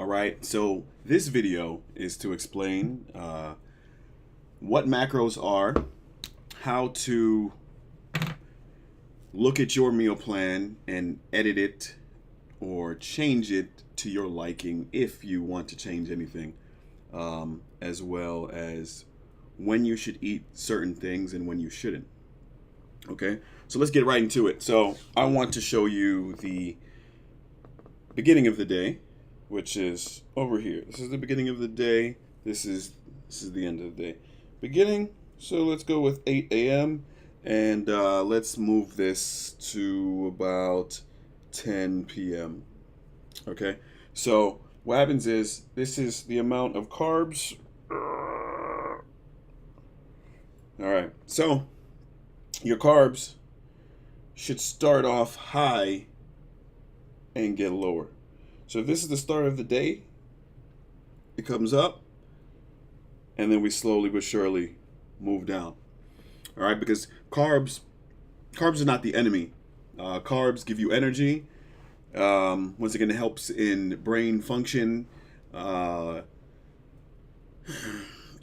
All right, so this video is to explain what macros are, how to look at your meal plan and edit it or change it to your liking if you want to change anything, as well as when you should eat certain things and when you shouldn't. Okay, so let's get right into it. So I want to show you the beginning of the day, which is over here. This is the beginning of the day. This is the end of the day. Beginning. So let's go with 8 a.m. and let's move this to about 10 p.m. Okay. So what happens is this is the amount of carbs. All right. So your carbs should start off high and get lower. So if this is the start of the day, it comes up, and then we slowly but surely move down. All right, because carbs are not the enemy. Carbs give you energy. Once again, it helps in brain function. It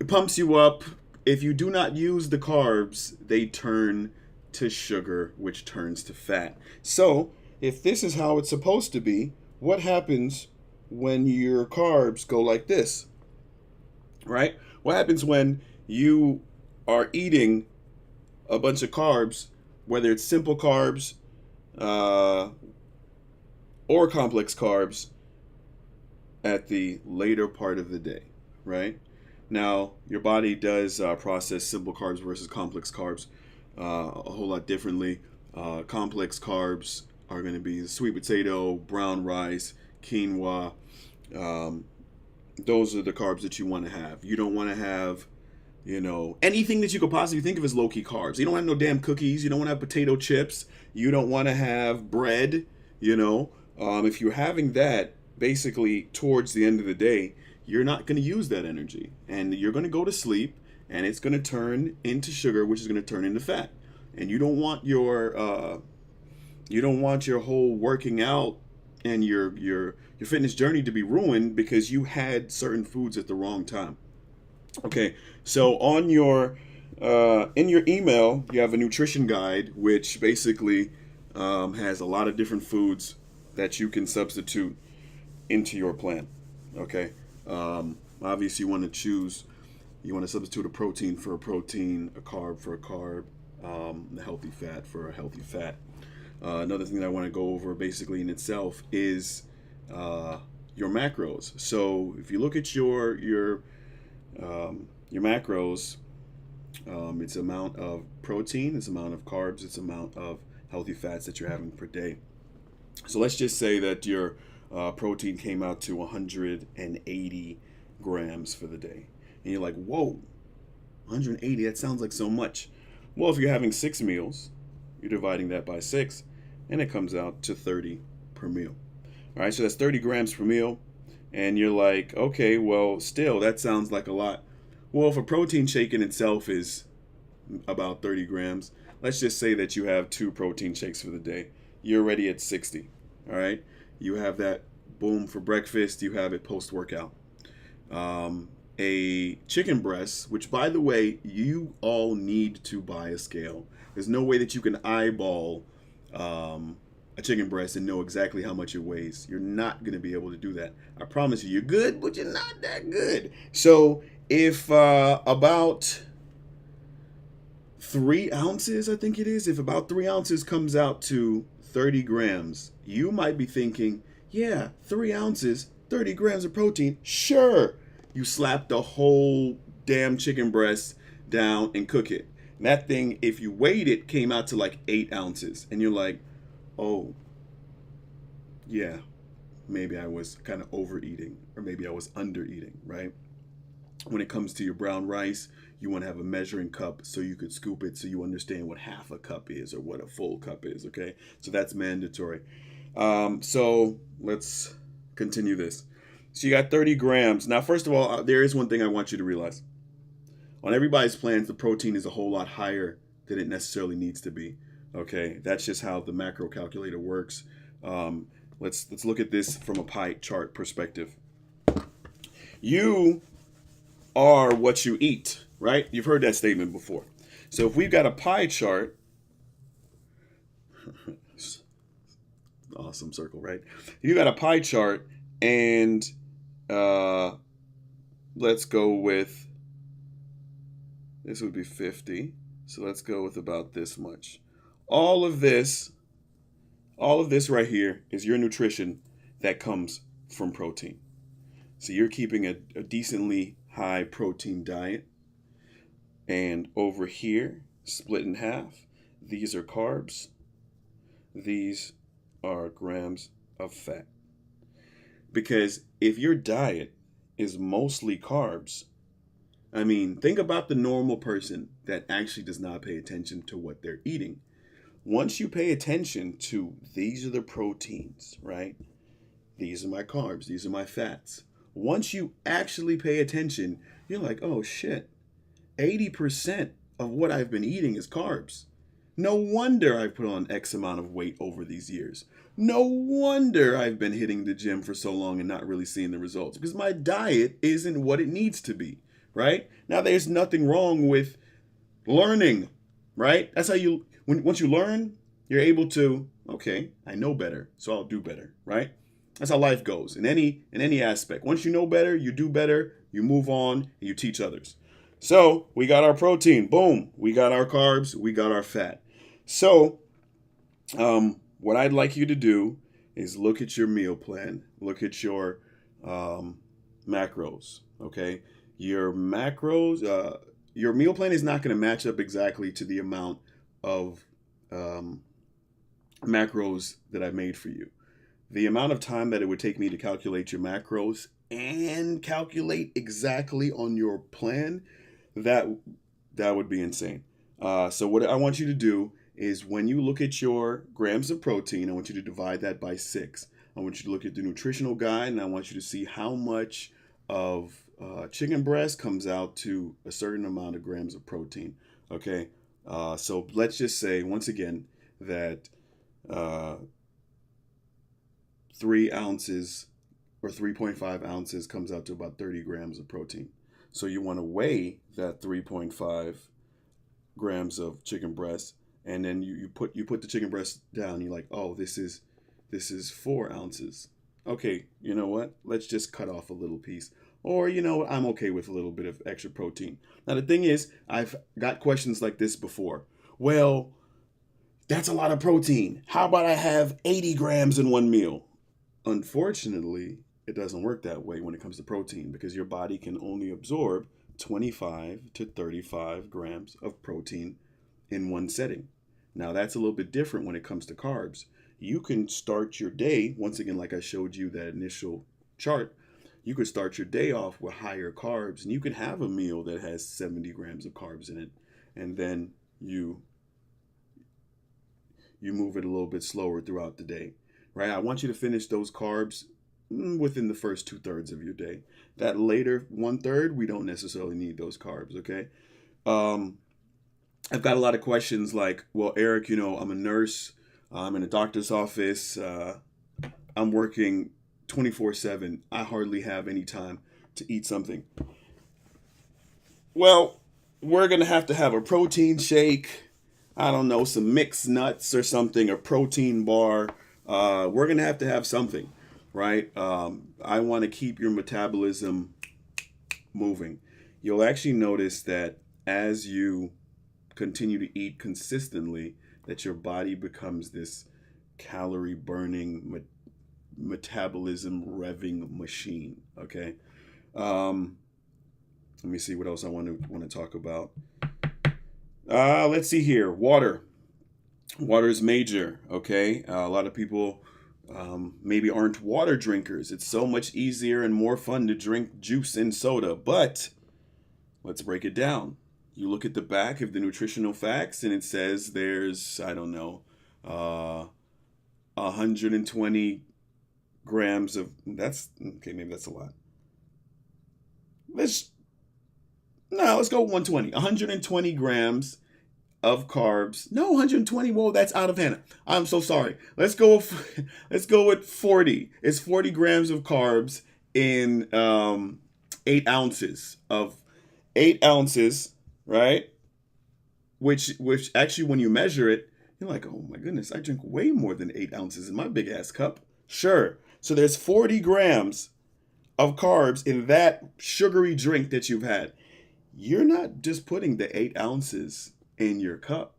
pumps you up. If you do not use the carbs, they turn to sugar, which turns to fat. So if this is how it's supposed to be, what happens when your carbs go like this, right? What happens when you are eating a bunch of carbs, whether it's simple carbs or complex carbs, at the later part of the day, right? Now, your body does process simple carbs versus complex carbs a whole lot differently. Complex carbs are going to be sweet potato, brown rice, quinoa. Those are the carbs that you want to have. You don't want to have, anything that you could possibly think of as low-key carbs. You don't want no damn cookies. You don't want to have potato chips. You don't want to have bread, If you're having that, basically, towards the end of the day, you're not going to use that energy. And you're going to go to sleep, and it's going to turn into sugar, which is going to turn into fat. And you don't want your whole working out and your fitness journey to be ruined because you had certain foods at the wrong time. Okay, so on your in your email, you have a nutrition guide, which basically has a lot of different foods that you can substitute into your plan. Okay, obviously you want to substitute a protein for a protein, a carb for a carb, a healthy fat for a healthy fat. Another thing that I want to go over basically in itself is your macros. So if you look at your macros, it's amount of protein, it's amount of carbs, it's amount of healthy fats that you're having per day. So let's just say that your protein came out to 180 grams for the day. And you're like, whoa, 180, that sounds like so much. Well, if you're having 6 meals, you're dividing that by 6, and it comes out to 30 per meal. All right, so that's 30 grams per meal. And you're like, okay, well, still, that sounds like a lot. Well, if a protein shake in itself is about 30 grams, let's just say that you have 2 protein shakes for the day. You're already at 60. All right, you have that, boom, for breakfast. You have it post-workout. A chicken breast, which, by the way, you all need to buy a scale. There's no way that you can eyeball a chicken breast and know exactly how much it weighs. You're not going to be able to do that. I promise you, you're good, but you're not that good. So if about 3 ounces, I think it is, if about 3 ounces comes out to 30 grams, you might be thinking, yeah, 3 ounces, 30 grams of protein, sure. You slap the whole damn chicken breast down and cook it. And that thing, if you weighed it, came out to like 8 ounces. And you're like, oh, yeah, maybe I was kind of overeating, or maybe I was undereating, right? When it comes to your brown rice, you want to have a measuring cup so you could scoop it so you understand what half a cup is or what a full cup is, okay? So that's mandatory. So let's continue this. So you got 30 grams. Now, first of all, there is one thing I want you to realize. On everybody's plans, the protein is a whole lot higher than it necessarily needs to be. Okay, that's just how the macro calculator works. Let's look at this from a pie chart perspective. You are what you eat, right? You've heard that statement before. So if we've got a pie chart, awesome circle, right? If you got a pie chart and uh, let's go with, this would be 50. So let's go with about this much. All of this, all of this right here is your nutrition that comes from protein. So you're keeping a decently high protein diet. And over here, split in half, these are carbs. These are grams of fat. Because if your diet is mostly carbs, I mean, think about the normal person that actually does not pay attention to what they're eating. Once you pay attention to these are the proteins, right? These are my carbs, these are my fats. Once you actually pay attention, you're like, oh shit, 80% of what I've been eating is carbs. No wonder I've put on X amount of weight over these years. No wonder I've been hitting the gym for so long and not really seeing the results because my diet isn't what it needs to be, right? Now, there's nothing wrong with learning, right? That's how once you learn, you're able to, okay, I know better, so I'll do better, right? That's how life goes in any aspect. Once you know better, you do better, you move on, and you teach others. So we got our protein, boom. We got our carbs, we got our fat. So what I'd like you to do is look at your meal plan, look at your macros, okay? Your macros, your meal plan is not going to match up exactly to the amount of macros that I made for you. The amount of time that it would take me to calculate your macros and calculate exactly on your plan, that would be insane. So what I want you to do is when you look at your grams of protein, I want you to divide that by 6. I want you to look at the nutritional guide, and I want you to see how much of chicken breast comes out to a certain amount of grams of protein. Okay, so let's just say once again that 3 ounces or 3.5 ounces comes out to about 30 grams of protein. So you want to weigh that 3.5 grams of chicken breast, and then you put the chicken breast down. You're like, oh, this is 4 ounces. Okay, you know what? Let's just cut off a little piece. Or, you know, I'm okay with a little bit of extra protein. Now, the thing is, I've got questions like this before. Well, that's a lot of protein. How about I have 80 grams in one meal? Unfortunately, it doesn't work that way when it comes to protein because your body can only absorb 25 to 35 grams of protein in one setting. Now, that's a little bit different when it comes to carbs. You can start your day, once again, like I showed you that initial chart, you could start your day off with higher carbs and you can have a meal that has 70 grams of carbs in it. And then you move it a little bit slower throughout the day, right? I want you to finish those carbs within the first 2/3 of your day. That later 1/3, we don't necessarily need those carbs, okay? I've got a lot of questions like, well, Eric, you know, I'm a nurse. I'm in a doctor's office. I'm working 24/7. I hardly have any time to eat something. Well, we're going to have a protein shake. I don't know, some mixed nuts or something, a protein bar. We're going to have something, right? I want to keep your metabolism moving. You'll actually notice that as you continue to eat consistently, that your body becomes this calorie burning metabolism revving machine. Okay. Let me see what else I want to talk about. Let's see here. Water is major. Okay. A lot of people maybe aren't water drinkers. It's so much easier and more fun to drink juice and soda, but let's break it down. You look at the back of the nutritional facts and it says there's, I don't know, 120 grams of, that's, okay, maybe that's a lot. Let's go 120. 120 grams of carbs. No, 120. Whoa, that's out of hand. I'm so sorry. Let's go with 40. It's 40 grams of carbs in 8 ounces of 8 ounces, right? Which actually, when you measure it, you're like, oh my goodness, I drink way more than 8 ounces in my big ass cup. Sure. So there's 40 grams of carbs in that sugary drink that you've had. You're not just putting the 8 ounces in your cup.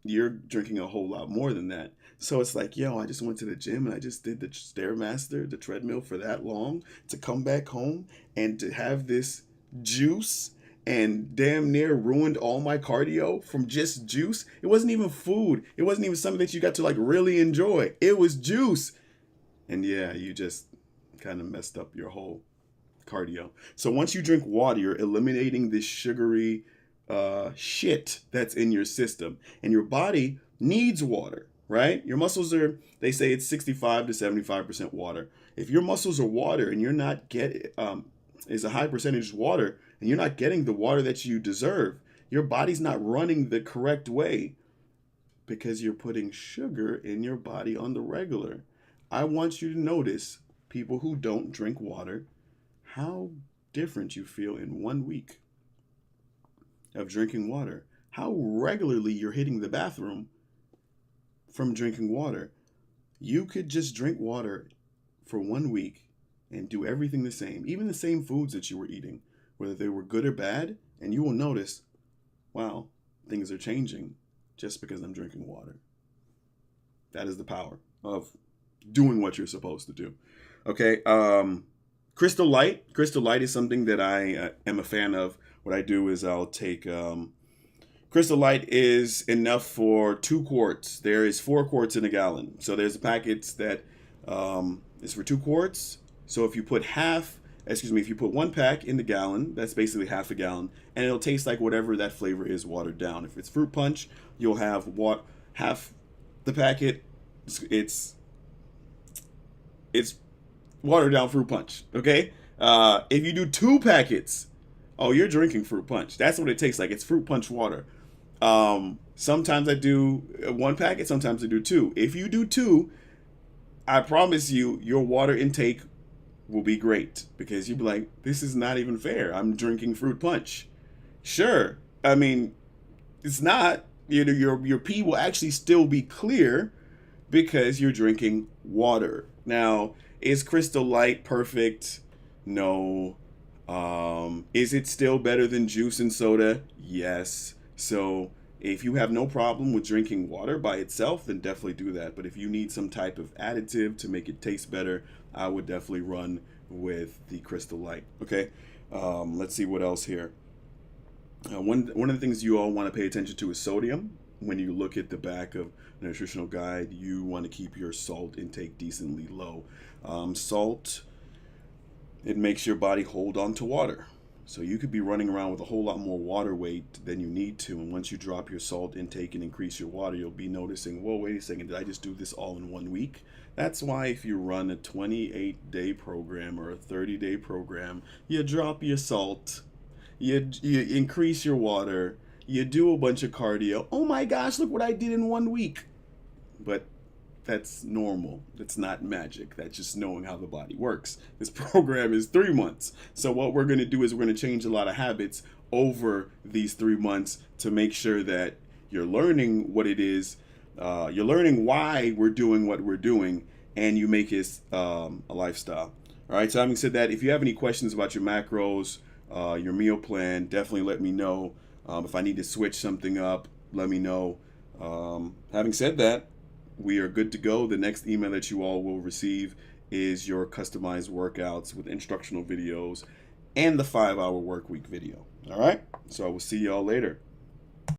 You're drinking a whole lot more than that. So it's like, yo, I just went to the gym and I just did the Stairmaster, the treadmill for that long to come back home and to have this juice and damn near ruined all my cardio from just juice. It wasn't even food. It wasn't even something that you got to like really enjoy. It was juice. And yeah, you just kind of messed up your whole cardio. So once you drink water, you're eliminating this sugary shit that's in your system, and your body needs water, right? Your muscles are, they say it's 65 to 75% water. If your muscles are water and you're not is a high percentage water and you're not getting the water that you deserve, your body's not running the correct way because you're putting sugar in your body on the regular. I want you to notice, people who don't drink water, how different you feel in 1 week of drinking water. How regularly you're hitting the bathroom from drinking water. You could just drink water for 1 week and do everything the same, even the same foods that you were eating, whether they were good or bad, and you will notice, wow, things are changing just because I'm drinking water. That is the power of doing what you're supposed to do. Okay. Crystal Light. Crystal Light is something that I am a fan of. What I do is I'll take Crystal Light is enough for 2 quarts. There is 4 quarts in a gallon. So there's packets that is for 2 quarts. So if you put if you put 1 pack in the gallon, that's basically half a gallon, and it'll taste like whatever that flavor is watered down. If it's fruit punch, you'll have half the packet. It's watered down fruit punch. Okay. If you do 2 packets, oh, you're drinking fruit punch. That's what it tastes like. It's fruit punch water. Sometimes I do 1 packet, sometimes I do 2. If you do 2, I promise you, your water intake will be great, because you'll be like, this is not even fair. I'm drinking fruit punch. Sure. I mean, it's not. Your pee will actually still be clear because you're drinking water. Now, is Crystal Light perfect? No. Is it still better than juice and soda? Yes. So if you have no problem with drinking water by itself, then definitely do that. But if you need some type of additive to make it taste better, I would definitely run with the Crystal Light. Okay. Let's see what else here. One of the things you all want to pay attention to is sodium. When you look at the back of a nutritional guide, you want to keep your salt intake decently low. Salt, it makes your body hold on to water. So you could be running around with a whole lot more water weight than you need to. And once you drop your salt intake and increase your water, you'll be noticing, whoa, wait a second, did I just do this all in 1 week? That's why if you run a 28-day program or a 30-day program, you drop your salt, you increase your water, you do a bunch of cardio. Oh my gosh, look what I did in 1 week. But that's normal. That's not magic. That's just knowing how the body works. This program is 3 months. So what we're going to do is we're going to change a lot of habits over these 3 months to make sure that you're learning what it is. You're learning why we're doing what we're doing, and you make it a lifestyle. All right. So having said that, if you have any questions about your macros, your meal plan, definitely let me know. If I need to switch something up, let me know. Having said that, we are good to go. The next email that you all will receive is your customized workouts with instructional videos and the 5-hour work week video. All right. So I will see y'all later.